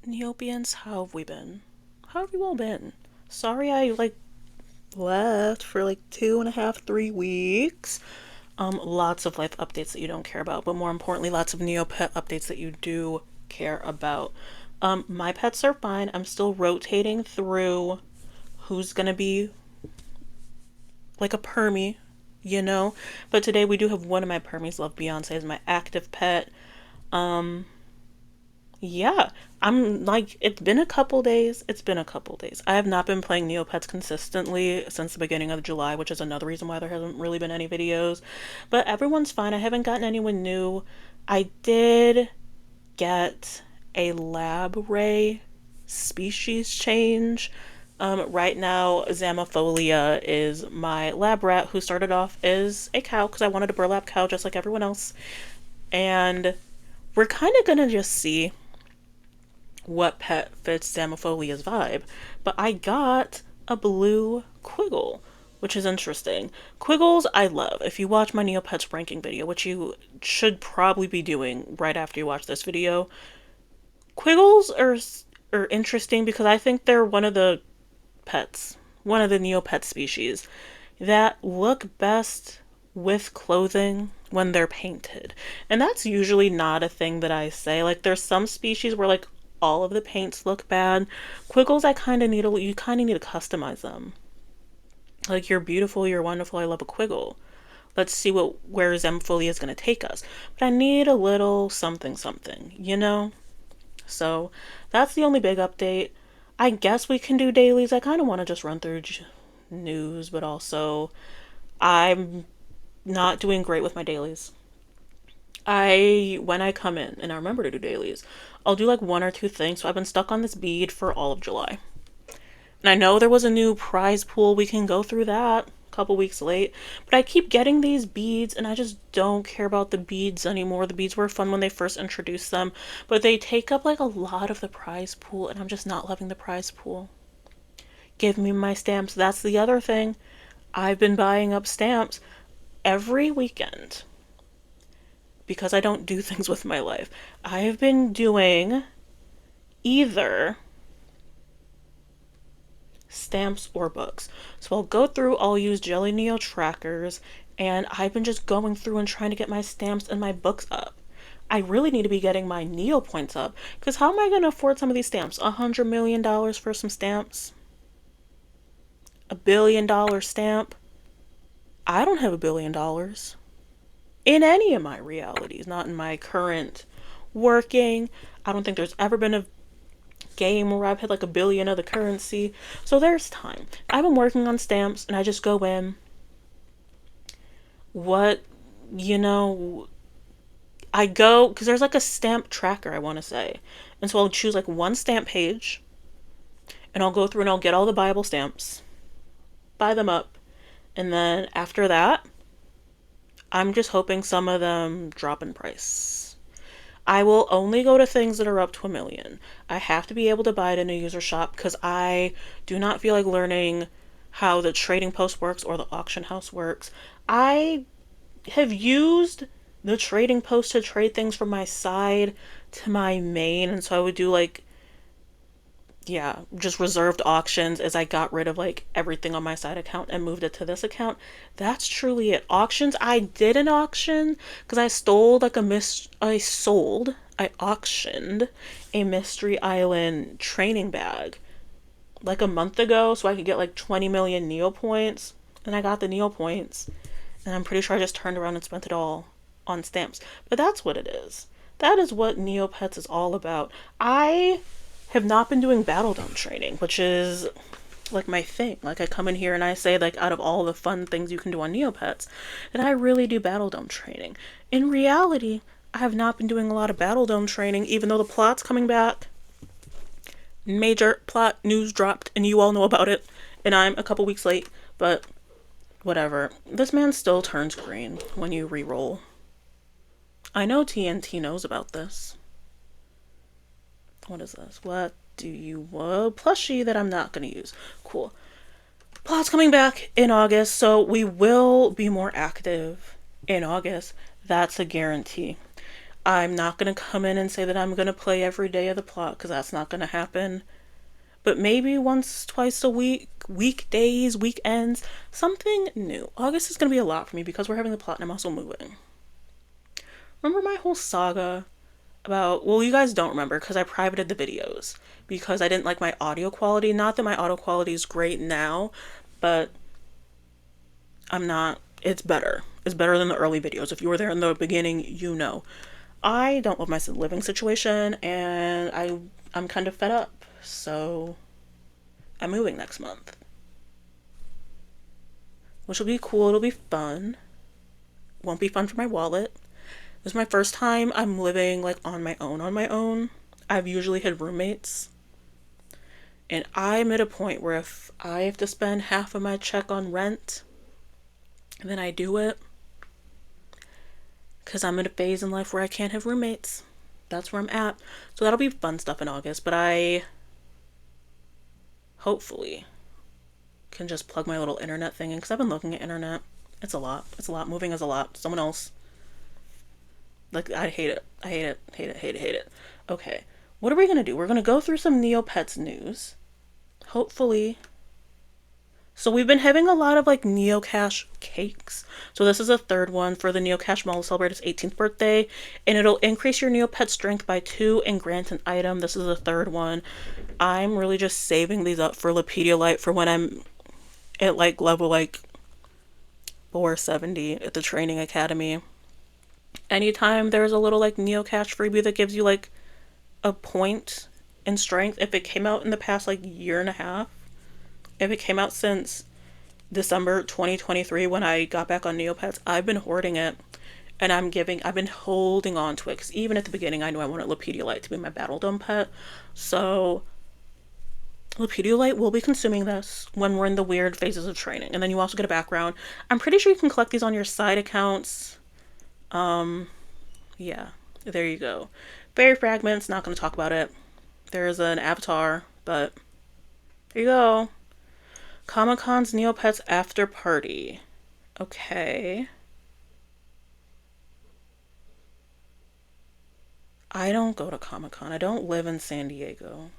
Neopians, how have we been? How have you all been? Sorry I left for 2.5, 3 weeks. Lots of life updates that you don't care about, but more importantly, lots of Neopet updates that you do care about. My pets are fine. I'm still rotating through who's gonna be like a permie, you know? But today we do have one of my permies, Love Beyonce, as my active pet. Um, Yeah, I'm like, it's been a couple days. It's been a couple days. I have not been playing Neopets consistently since the beginning of July, which is another reason why there hasn't really been any videos. But everyone's fine. I haven't gotten anyone new. I did get a lab ray species change. Right now, Zamofolia is my lab rat who started off as a cow because I wanted a burlap cow just like everyone else. And we're kind of gonna just see what pet fits Zamopholia's vibe, but I got a blue Quiggle, which is interesting. Quiggles I love. If you watch my Neopets ranking video, which you should probably be doing right after you watch this video, Quiggles are interesting because I think they're one of the pets, one of the Neopet species that look best with clothing when they're painted. And that's usually not a thing that I say. Like there's some species where all of the paints look bad. Quiggles I kind of need you kind of need to customize them. Like you're beautiful, you're wonderful, I love a Quiggle. Let's see where Zemfolia is going to take us. But I need a little something something, you know? So that's the only big update. I guess we can do dailies. I kind of want to just run through news, but also I'm not doing great with my dailies. When I come in and I remember to do dailies, I'll do like one or two things. So I've been stuck on this bead for all of July. And I know there was a new prize pool. We can go through that a couple weeks late. But I keep getting these beads and I just don't care about the beads anymore. The beads were fun when they first introduced them, but they take up like a lot of the prize pool and I'm just not loving the prize pool. Give me my stamps. That's the other thing. I've been buying up stamps every weekend because I don't do things with my life. I have been doing either stamps or books. So I'll go through, I'll use Jelly Neo trackers, and I've been just going through and trying to get my stamps and my books up. I really need to be getting my Neo points up because how am I going to afford some of these stamps? $100 million for some stamps? $1 billion stamp? I don't have $1 billion in any of my realities, not in my current working. I don't think there's ever been a game where I've had like $1 billion of the currency. So there's time. I've been working on stamps and I just go in. What, you know, I go, because there's like a stamp tracker, I want to say. And so I'll choose like one stamp page and I'll go through and I'll get all the Bible stamps, buy them up. And then after that, I'm just hoping some of them drop in price. I will only go to things that are up to 1 million. I have to be able to buy it in a user shop because I do not feel like learning how the trading post works or the auction house works. I have used the trading post to trade things from my side to my main, and so I would do just reserved auctions as I got rid of everything on my side account and moved it to this account. That's truly it. Auctions, I did an auction because I stole I auctioned a Mystery Island training bag like a month ago so I could get like 20 million Neo points, and I got the Neo points, and I'm pretty sure I just turned around and spent it all on stamps. But that's what it is. That is what Neopets is all about. I have not been doing Battle Dome training, which is like my thing. Like I come in here and I say out of all the fun things you can do on Neopets, that I really do Battle Dome training. In reality, I have not been doing a lot of Battle Dome training, even though the plot's coming back. Major plot news dropped, and you all know about it, and I'm a couple weeks late, but whatever. This man still turns green when you re-roll. I know TNT knows about this. What is this? What do you want? Plushie that I'm not going to use. Cool. Plot's coming back in August, so we will be more active in August. That's a guarantee. I'm not going to come in and say that I'm going to play every day of the plot because that's not going to happen. But maybe once, twice a week, weekdays, weekends, something new. August is going to be a lot for me because we're having the plot and I'm also moving. Remember my whole saga about, well, you guys don't remember because I privated the videos because I didn't like my audio quality. Not that my audio quality is great now, but I'm not, it's better. It's better than the early videos. If you were there in the beginning, you know. I don't love my living situation and I'm kind of fed up. So I'm moving next month, which will be cool. It'll be fun. Won't be fun for my wallet. This is my first time I'm living like on my own. I've usually had roommates. And I'm at a point where if I have to spend half of my check on rent, then I do it. Because I'm in a phase in life where I can't have roommates. That's where I'm at. So that'll be fun stuff in August. But I hopefully can just plug my little internet thing in. Because I've been looking at internet. It's a lot. It's a lot. Moving is a lot. Someone else. Like, I hate it. I hate it. Hate it. Hate it. Hate it. Okay. What are we going to do? We're going to go through some Neopets news. Hopefully. So we've been having a lot of like Neocash cakes. So this is a third one for the Neocash Mall to celebrate its 18th birthday. And it'll increase your Neopet strength by 2 and grant an item. This is the third one. I'm really just saving these up for Lepediolite for when I'm at like level like 470 at the training academy. Anytime there's a little like Neocash freebie that gives you like a point in strength, if it came out in the past like year and a half, if it came out since December 2023 when I got back on Neopets, I've been hoarding it and I've been holding on to it because even at the beginning I knew I wanted Lepediolite to be my battle dome pet. So Lepediolite will be consuming this when we're in the weird phases of training. And then you also get a background. I'm pretty sure you can collect these on your side accounts. Yeah, there you go. Fairy fragments, not going to talk about it. There's an avatar, but there you go. Comic-Con's Neopets after party. Okay. I don't go to Comic-Con. I don't live in San Diego.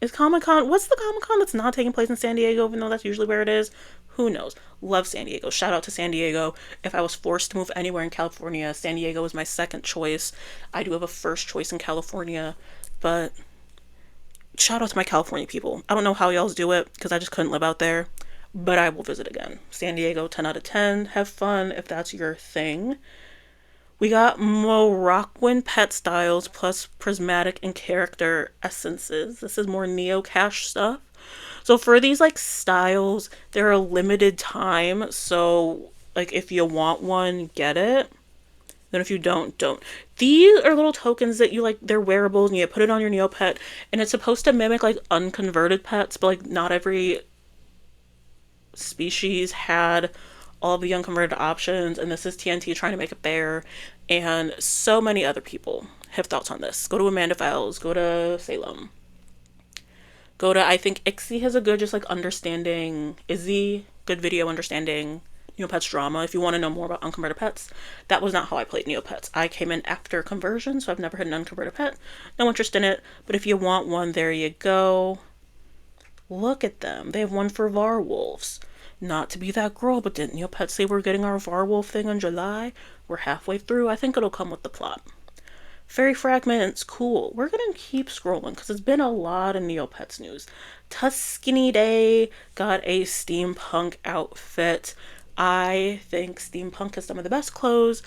Is Comic-Con, what's the Comic-Con that's not taking place in San Diego, even though that's usually where it is? Who knows? Love San Diego. Shout out to San Diego. If I was forced to move anywhere in California, San Diego is my second choice. I do have a first choice in California, but shout out to my California people. I don't know how y'all do it, because I just couldn't live out there, but I will visit again. San Diego, 10 out of 10. Have fun if that's your thing. We got Moroccan pet styles plus prismatic and character essences. This is more Neocash stuff. So for these like styles, they're a limited time. So like if you want one, get it. Then if you don't, don't. These are little tokens that you like, they're wearables and you put it on your Neopet and it's supposed to mimic like unconverted pets, but like not every species had all the unconverted options, and this is TNT trying to make it fair, and so many other people have thoughts on this. Go to Amanda Files, go to Salem, go to, I think Ixie has a good just like understanding, Izzy, good video understanding Neopets drama if you want to know more about unconverted pets. That was not how I played Neopets. I came in after conversion, so I've never had an unconverted pet. No interest in it, but if you want one, there you go. Look at them. They have one for Varwolves. Not to be that girl, but didn't Neopets say we're getting our Varwolf thing in July? We're halfway through. I think it'll come with the plot. Fairy fragments, cool. We're gonna keep scrolling because it's been a lot of Neopets news. Tuscany Day got a steampunk outfit. I think steampunk is some of the best clothes.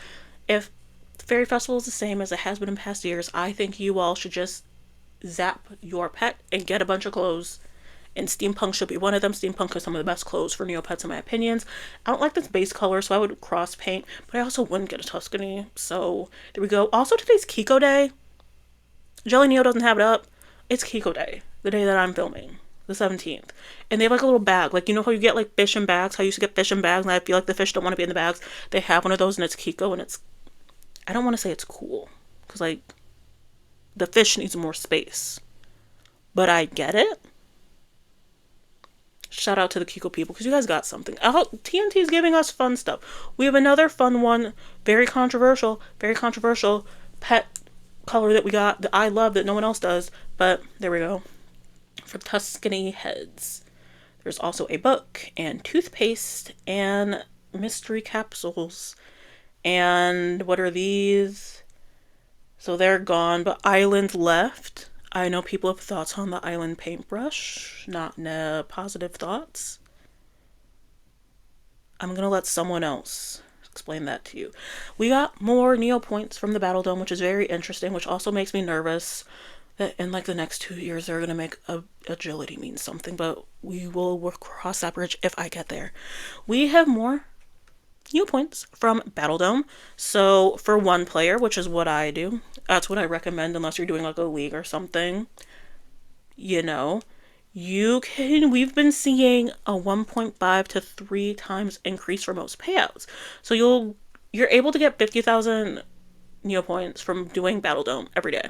If Fairy Festival is the same as it has been in past years, I think you all should just zap your pet and get a bunch of clothes. And steampunk should be one of them. Steampunk is some of the best clothes for Neopets in my opinions. I don't like this base color, so I would cross paint, but I also wouldn't get a Tuscany. So there we go. Also, today's Kiko Day. Jelly Neo doesn't have it up. It's Kiko Day, the day that I'm filming, the 17th. And they have like a little bag. Like, you know how you get like fish in bags? How you used to get fish in bags, and I feel like the fish don't want to be in the bags. They have one of those, and it's Kiko, and it's, I don't want to say it's cool, because like, the fish needs more space. But I get it. Shout out to the Kiko people because you guys got something. TNT is giving us fun stuff. We have another fun one, very controversial pet color that we got that I love that no one else does, but there we go. For Tuscany heads. There's also a book and toothpaste and mystery capsules. And what are these? So they're gone, but Island left. I know people have thoughts on the Island paintbrush, not positive thoughts. I'm gonna let someone else explain that to you. We got more Neo points from the Battle Dome, which is very interesting, which also makes me nervous that in like the next 2 years they're gonna make agility mean something, but we will cross that bridge if I get there. We have more Neo points from Battle Dome. So for one player, which is what I do, that's what I recommend unless you're doing like a league or something, you know, we've been seeing a 1.5 to 3 times increase for most payouts. So you're able to get 50,000 Neo points from doing Battle Dome every day.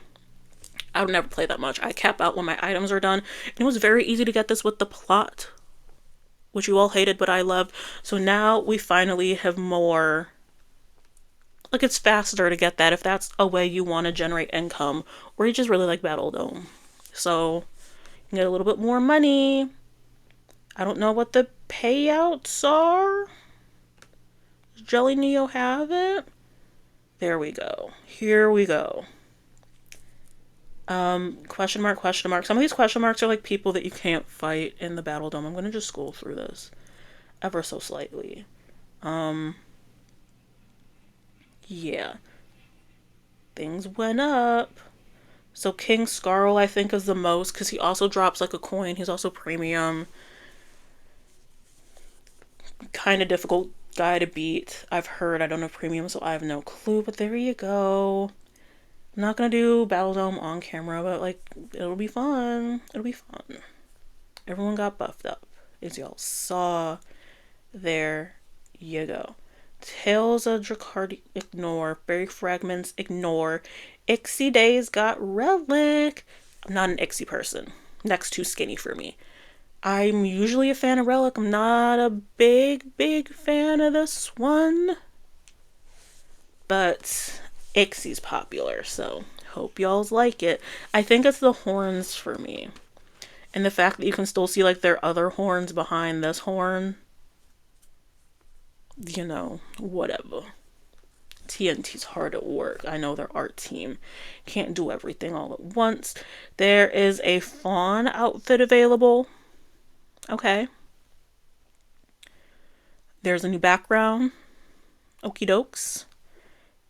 I would never play that much. I cap out when my items are done. And it was very easy to get this with the plot, which you all hated, but I loved. So now we finally have more. Like, it's faster to get that if that's a way you want to generate income, or you just really like Battle Dome. So you can get a little bit more money. I don't know what the payouts are. Does Jelly Neo have it? There we go. Here we go. Question mark, question mark. Some of these question marks are like people that you can't fight in the Battle Dome. I'm going to just scroll through this ever so slightly. Yeah. Things went up. So King Scarl, I think, is the most, because he also drops like a coin. He's also premium. Kind of difficult guy to beat. I've heard. I don't know premium, so I have no clue. But there you go. I'm not gonna do Battle Dome on camera, but like, it'll be fun. It'll be fun. Everyone got buffed up, as y'all saw. There you go. Tales of Dracardi, ignore. Fairy Fragments, ignore. Ixie Days got Relic. I'm not an Ixie person. Next too skinny for me. I'm usually a fan of Relic. I'm not a big fan of this one. But Ixie's popular, so hope y'all's like it. I think it's the horns for me. And the fact that you can still see like their other horns behind this horn. You know, whatever. TNT's hard at work. I know their art team can't do everything all at once. There is a fawn outfit available. Okay. There's a new background. Okie dokes.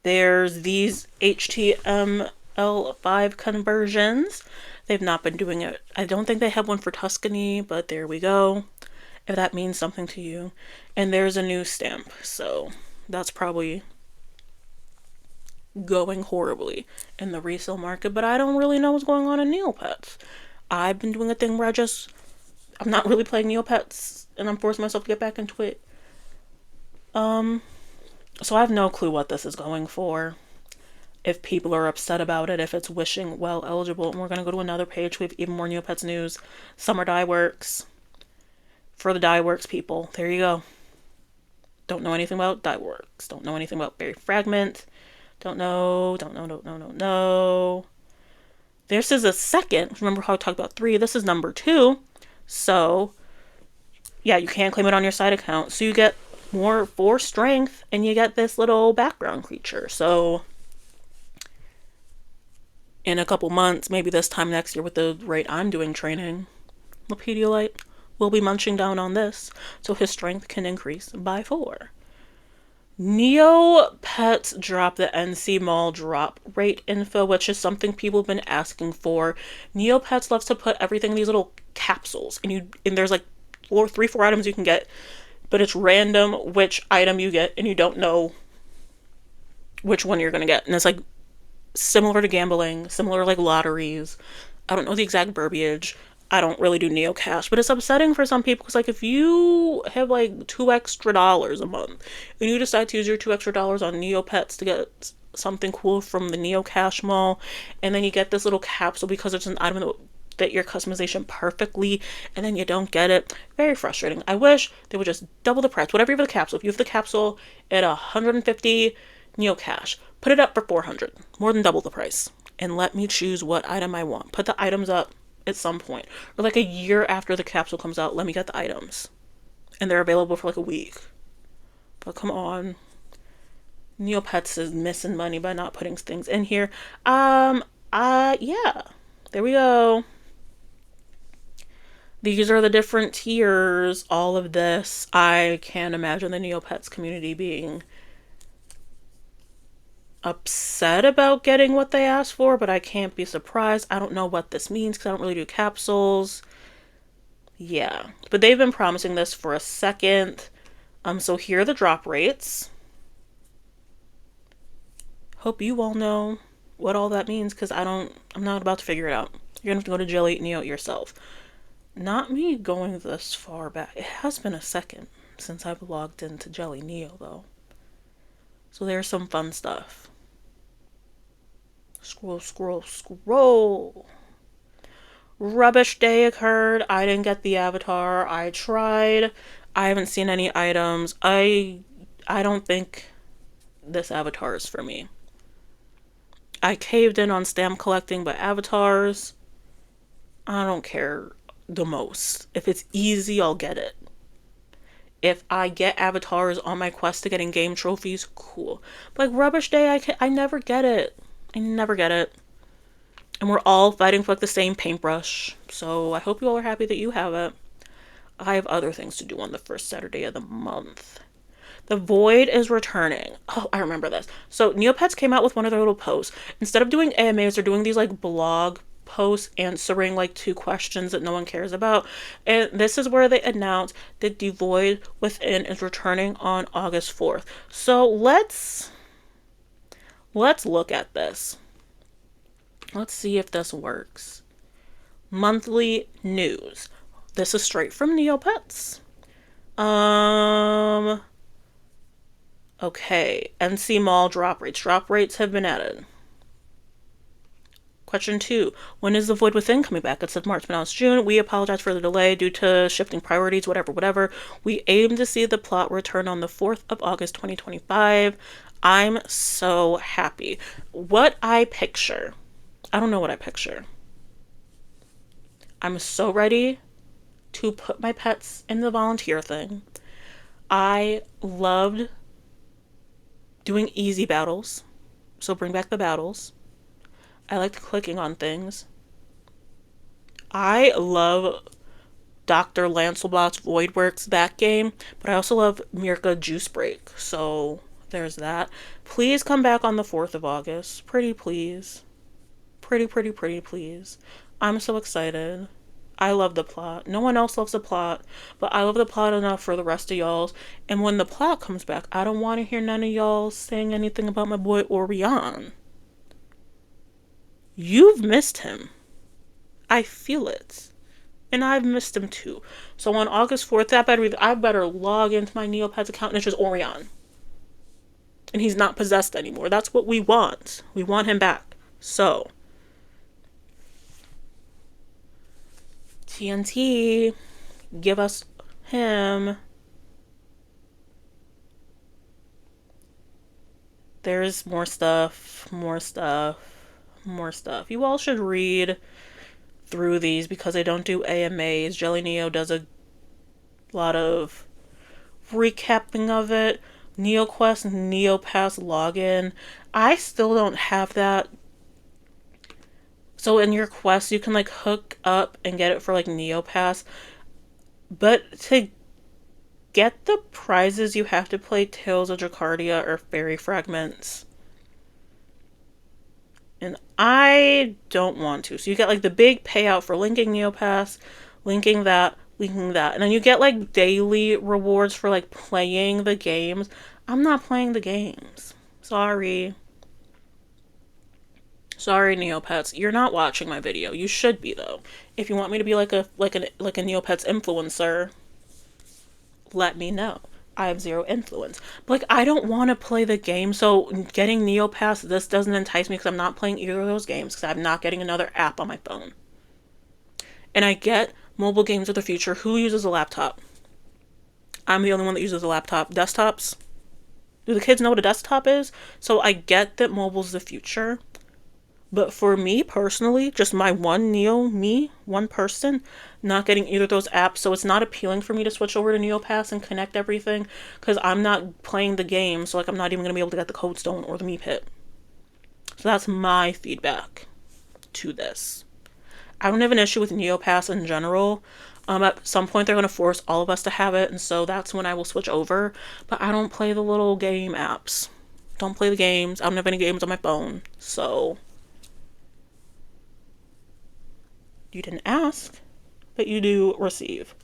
There's these HTML5 conversions. They've not been doing it. I don't think they have one for Tuscany, but there we go. If that means something to you. And there's a new stamp, so that's probably going horribly in the resale market, but I don't really know what's going on in Neopets. I've been doing a thing where I'm not really playing Neopets, and I'm forcing myself to get back into it. So I have no clue what this is going for. If people are upset about it, if it's wishing well eligible. And we're going to go to another page. We have even more Neopets news. Summer Dye Works. For the Dye Works people. There you go. Don't know anything about Dye Works. Don't know anything about Berry Fragment. Don't know. This is a second. Remember how I talked about 3? This is number 2. So, yeah, you can claim it on your side account. So you get more 4 strength, and you get this little background creature. So in a couple months, maybe this time next year with the rate I'm doing training, Lepediolite will be munching down on this, so his strength can increase by 4. Neopets drop the NC Mall drop rate info, which is something people have been asking for. Neopets loves to put everything in these little capsules, and there's like 4 items you can get, but it's random which item you get, and you don't know which one you're gonna get. And it's like similar to gambling, similar like lotteries. I don't know the exact verbiage. I don't really do Neocash, but it's upsetting for some people because like if you have like $2 extra a month and you decide to use your $2 extra on Neopets to get something cool from the Neocash mall, and then you get this little capsule because it's an item that fit your customization perfectly, and then you don't get it. Very frustrating. I wish they would just double the price. Whatever you have the capsule. If you have the capsule at 150 Neocash, put it up for 400. More than double the price. and let me choose what item I want. Put the items up at some point. Or like a year after the capsule comes out, let me get the items. And they're available for like a week. But come on. Neopets is missing money by not putting things in here. Yeah. There we go. These are the different tiers. All of this, I can't imagine the Neopets community being upset about getting what they asked for, but I can't be surprised. I don't know what this means because I don't really do capsules. Yeah, but they've been promising this for a second. So here are the drop rates. Hope you all know what all that means because I'm not about to figure it out. You're gonna have to go to Jelly Neo yourself. Not me going this far back. It has been a second since I've logged into Jelly Neo though. So there's some fun stuff. Scroll, scroll, scroll. Rubbish day occurred. I didn't get the avatar. I tried. I haven't seen any items. I don't think this avatar is for me. I caved in on stamp collecting, but avatars, I don't care the most. If it's easy, I'll get it. If I get avatars on my quest to getting game trophies, cool. But like Rubbish Day, I never get it. I never get it. And we're all fighting for like the same paintbrush. So I hope you all are happy that you have it. I have other things to do on the first Saturday of the month. The Void is returning. Oh, I remember this. So Neopets came out with one of their little posts. Instead of doing AMAs, they're doing these like blog posts answering like 2 questions that no one cares about. And this is where they announced that the Void Within is returning on August 4th. So let's look at this. Let's see if this works. Monthly news. This is straight from Neopets. Okay. NC Mall drop rates. Drop rates have been added. Question 2. When is the Void Within coming back? It said March, but now it's June. We apologize for the delay due to shifting priorities, whatever. We aim to see the plot return on the 4th of August, 2025. I'm so happy. What I picture. I don't know what I picture. I'm so ready to put my pets in the volunteer thing. I loved doing easy battles. So bring back the battles. I liked clicking on things. I love Dr. Lancelot's Voidworks, that game, but I also love Mirka Juice Break. So there's that. Please come back on the 4th of August. Pretty please. Pretty please. I'm so excited. I love the plot. No one else loves the plot, but I love the plot enough for the rest of y'all. And when the plot comes back, I don't want to hear none of y'all saying anything about my boy Orion. You've missed him. I feel it. And I've missed him too. So on August 4th, I better log into my Neopets account and it's just Orion. And he's not possessed anymore. That's what we want. We want him back. So TNT, give us him. There's more stuff. You all should read through these because I don't do AMAs. Jelly Neo does a lot of recapping of it. NeoQuest, Neopass login. I still don't have that. So in your quest, you can like hook up and get it for like Neopass. But to get the prizes, you have to play Tales of Dracardia or Fairy Fragments. And I don't want to. So you get like the big payout for linking Neopass, linking that. And then you get like daily rewards for like playing the games. I'm not playing the games. Sorry, Neopets. You're not watching my video. You should be though. If you want me to be like a Neopets influencer, let me know. I have 0 influence. But like I don't want to play the game, so getting Neopass, this doesn't entice me because I'm not playing either of those games because I'm not getting another app on my phone. And I get mobile games of the future. Who uses a laptop? I'm the only one that uses a laptop. Desktops? Do the kids know what a desktop is? So I get that mobile's the future. But for me personally, just my one person, not getting either of those apps, so it's not appealing for me to switch over to Neopass and connect everything because I'm not playing the game, so like I'm not even gonna be able to get the code stone or the meat pit. So that's my feedback to this. I don't have an issue with Neopass in general. At some point, they're going to force all of us to have it, and so that's when I will switch over. But I don't play the little game apps. Don't play the games. I don't have any games on my phone. So, you didn't ask, but you do receive.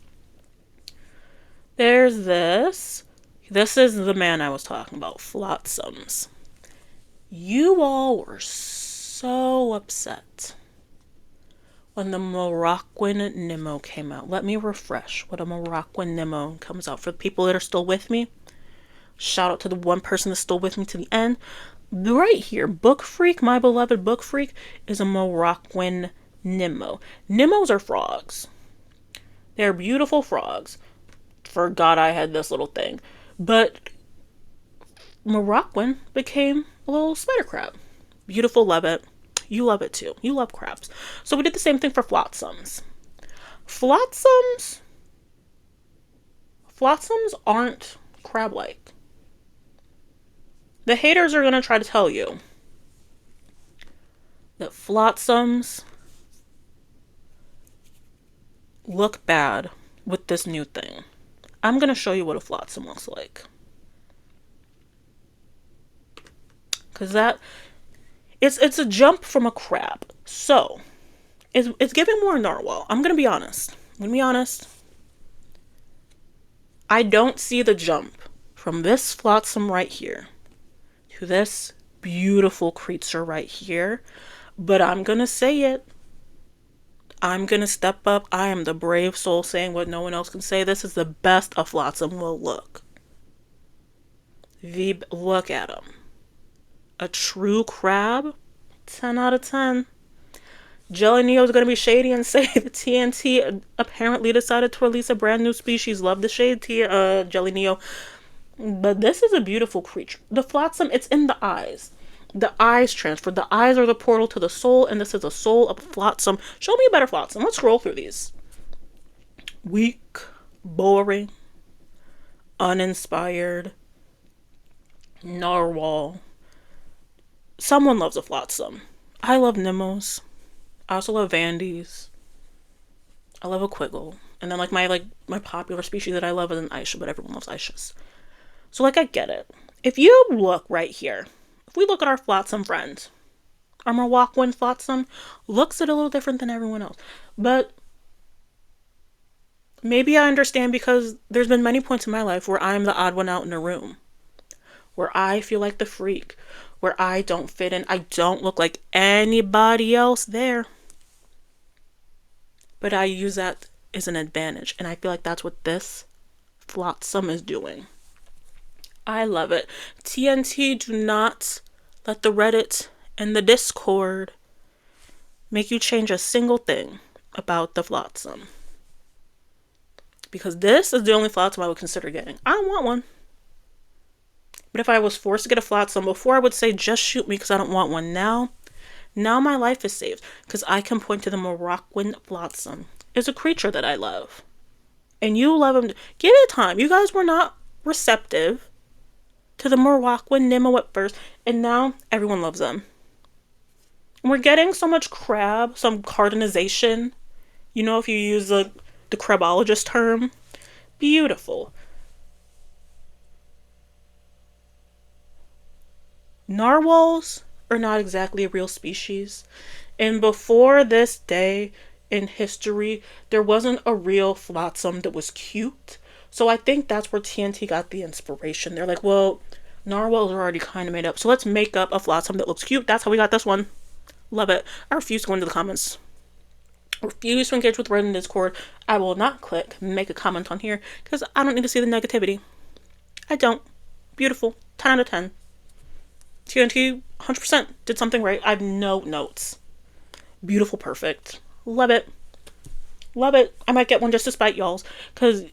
There's this. This is the man I was talking about, Flotsams. You all were so upset when the Moroccan Nemo came out. Let me refresh what a Moroccan Nemo comes out. For the people that are still with me, shout out to the one person that's still with me to the end. Right here, Book Freak, my beloved Book Freak, is a Moroccan Nemo. Nemos are frogs. They're beautiful frogs. Forgot I had this little thing. But Moroccan became a little spider crab. Beautiful, love it. You love it too. You love crabs. So we did the same thing for flotsams. Flotsams aren't crab-like. The haters are going to try to tell you that flotsams look bad with this new thing. I'm going to show you what a flotsam looks like. Because it's a jump from a crab. So, it's giving more narwhal. I'm going to be honest. I don't see the jump from this flotsam right here to this beautiful creature right here. But I'm going to say it. I'm going to step up. I am the brave soul saying what no one else can say. This is the best a flotsam will look. Look at him. A true crab? 10 out of 10. Jelly Neo is going to be shady and say the TNT apparently decided to release a brand new species. Love the shade, Jelly Neo. But this is a beautiful creature. The flotsam, it's in the eyes. The eyes transfer. The eyes are the portal to the soul, and this is the soul of flotsam. Show me a better flotsam. Let's scroll through these. Weak, boring, uninspired, narwhal. Someone loves a flotsam. I love Nemos. I also love Vandies. I love a Quiggle. And then my popular species that I love is an Aisha, but everyone loves Aishas. So I get it. If you look right here, if we look at our flotsam friend, our Moroccan flotsam looks a little different than everyone else. But maybe I understand because there's been many points in my life where I'm the odd one out in a room. Where I feel like the freak. Where I don't fit in. I don't look like anybody else there. But I use that as an advantage. And I feel like that's what this flotsam is doing. I love it. TNT, do not let the Reddit and the Discord make you change a single thing about the flotsam. Because this is the only flotsam I would consider getting. I don't want one. But if I was forced to get a flotsam, before I would say just shoot me because I don't want one. Now my life is saved because I can point to the Moroccan flotsam. It's a creature that I love. And you love him. Give it time. You guys were not receptive to the Moroccan Nemo at first, and now everyone loves them. And we're getting so much crab, some carcinization. You know, if you use the crabologist term. Beautiful. Narwhals are not exactly a real species. And before this day in history, there wasn't a real flotsam that was cute. So I think that's where TNT got the inspiration. They're like, well, narwhals are already kind of made up. So let's make up a flotsam that looks cute. That's how we got this one. Love it. I refuse to go into the comments. I refuse to engage with Reddit and Discord. I will not click make a comment on here because I don't need to see the negativity. I don't. Beautiful. 10 out of 10. TNT 100% did something right. I have no notes. Beautiful, perfect. Love it. Love it. I might get one just to spite y'all's. Because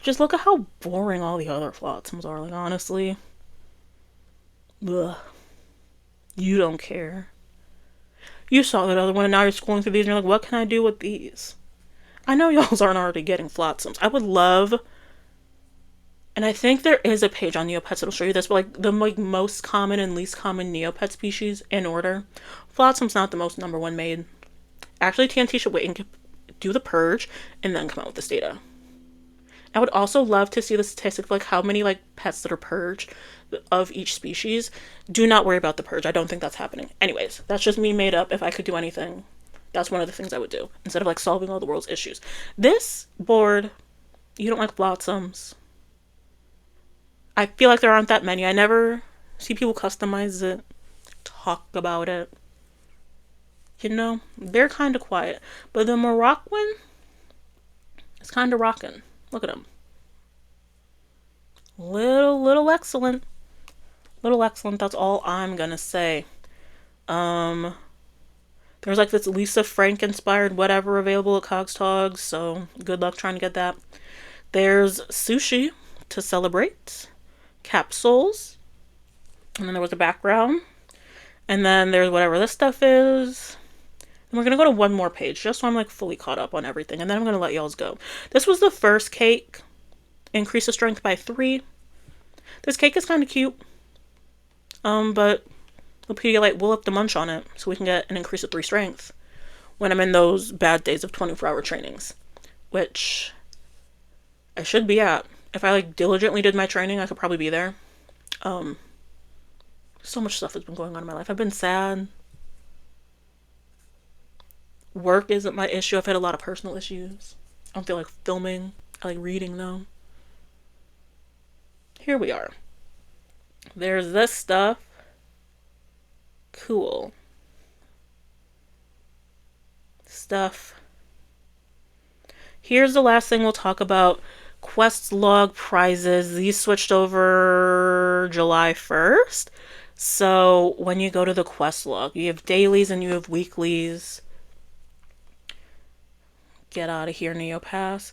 just look at how boring all the other flotsams are. Like, honestly. Ugh. You don't care. You saw that other one and now you're scrolling through these and you're like, what can I do with these? I know y'all aren't already getting flotsams. I would love, and I think there is a page on Neopets that'll show you this, but like the most common and least common Neopet species in order. Flotsam's not the most number one made. Actually, TNT should wait and do the purge and then come out with this data. I would also love to see the statistic of like how many like pets that are purged of each species. Do not worry about the purge. I don't think that's happening. Anyways, that's just me made up. If I could do anything, that's one of the things I would do instead of like solving all the world's issues. This board, you don't like blossoms. I feel like there aren't that many. I never see people customize it, talk about it. You know, they're kind of quiet. But the Moroccan is kind of rocking. Look at him. Little excellent. Little excellent, that's all I'm gonna say. There's like this Lisa Frank inspired whatever available at Cogs Togs, so good luck trying to get that. There's sushi to celebrate. Capsules. And then there was a background. And then there's whatever this stuff is. And we're going to go to one more page just so I'm like fully caught up on everything. And then I'm going to let y'all go. This was the first cake. Increase the strength by 3. This cake is kind of cute. But the Pedialyte will have to munch on it so we can get an increase of 3 strength when I'm in those bad days of 24-hour trainings. Which I should be at. If I like diligently did my training, I could probably be there. So much stuff has been going on in my life. I've been sad. Work isn't my issue. I've had a lot of personal issues. I don't feel like filming. I like reading though. Here we are. There's this stuff. Cool. Stuff. Here's the last thing we'll talk about. Quests log prizes. These switched over July 1st. So when you go to the quest log, you have dailies and you have weeklies. Get out of here, Neopass.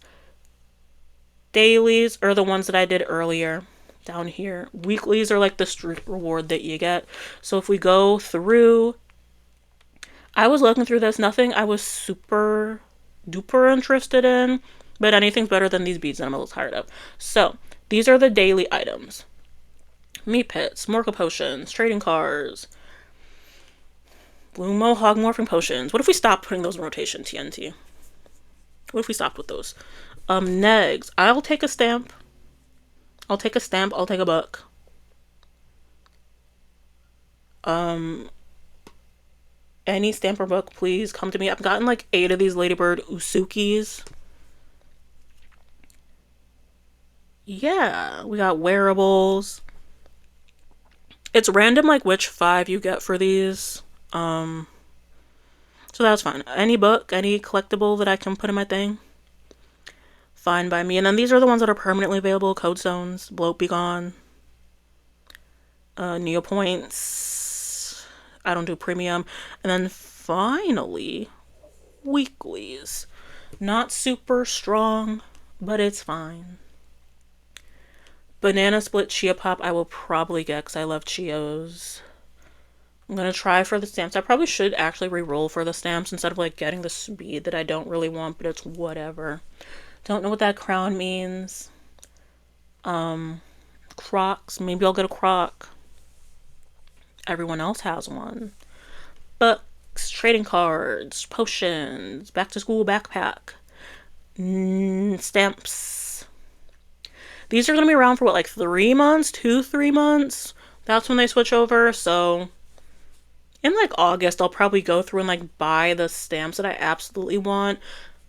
Dailies are the ones that I did earlier down here. Weeklies are like the streak reward that you get. So if we go through, I was looking through this, nothing I was super duper interested in, but anything's better than these beads that I'm a little tired of. So these are the daily items. Meat pits, Morca potions, trading cards, Blue Mohawk morphing potions. What if we stop putting those in rotation, TNT? What if we stopped with those? Negs. I'll take a stamp. I'll take a stamp. I'll take a buck. Any stamp or book, please come to me. I've gotten like 8 of these Ladybird Usukis. Yeah, we got wearables. It's random like which 5 you get for these. So that's fine. Any book, any collectible that I can put in my thing, fine by me. And then these are the ones that are permanently available. Code Zones, Bloat Be Gone, Neopoints. I don't do premium. And then finally, weeklies. Not super strong, but it's fine. Banana Split Chia Pop I will probably get because I love Cheetos. I'm going to try for the stamps. I probably should actually re-roll for the stamps instead of like getting the speed that I don't really want, but it's whatever. Don't know what that crown means. Crocs. Maybe I'll get a croc. Everyone else has one. Books, trading cards, potions, back to school backpack, stamps. These are going to be around for what, like 3 months? 2-3 months? That's when they switch over, so in like August, I'll probably go through and like buy the stamps that I absolutely want,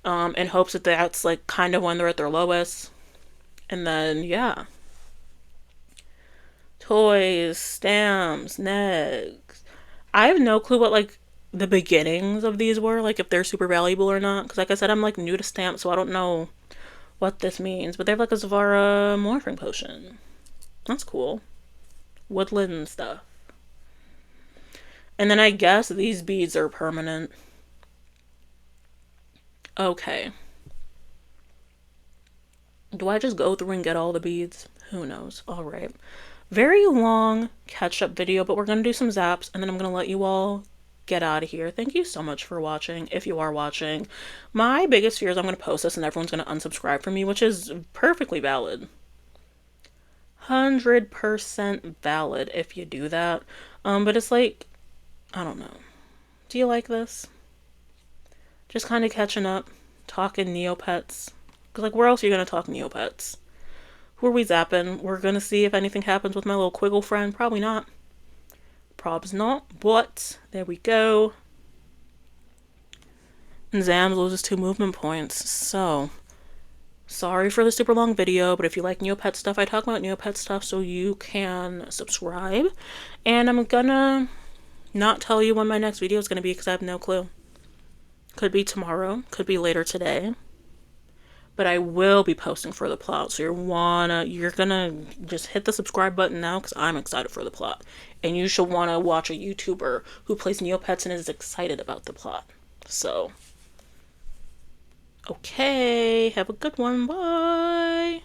in hopes that that's like kind of when they're at their lowest. And then, yeah. Toys, stamps, negs. I have no clue what like the beginnings of these were, like if they're super valuable or not. Because like I said, I'm like new to stamps, so I don't know what this means. But they have like a Zavara morphing potion. That's cool. Woodland stuff. And then I guess these beads are permanent. Okay. Do I just go through and get all the beads? Who knows? Alright. Very long catch-up video, but we're going to do some zaps, and then I'm going to let you all get out of here. Thank you so much for watching, if you are watching. My biggest fear is I'm going to post this and everyone's going to unsubscribe from me, which is perfectly valid. 100% valid if you do that. But it's like, I don't know. Do you like this? Just kind of catching up, talking Neopets. Because, like, where else are you going to talk Neopets? Who are we zapping? We're going to see if anything happens with my little Quiggle friend. Probably not. Probs not. But, there we go. And Zams loses 2 movement points. So, sorry for the super long video, but if you like Neopet stuff, I talk about Neopet stuff, so you can subscribe. And I'm gonna not tell you when my next video is gonna be because I have no clue. Could be tomorrow, could be later today. But I will be posting for the plot, so you're gonna just hit the subscribe button now because I'm excited for the plot. And you should wanna watch a YouTuber who plays Neopets and is excited about the plot. So, okay, have a good one, bye!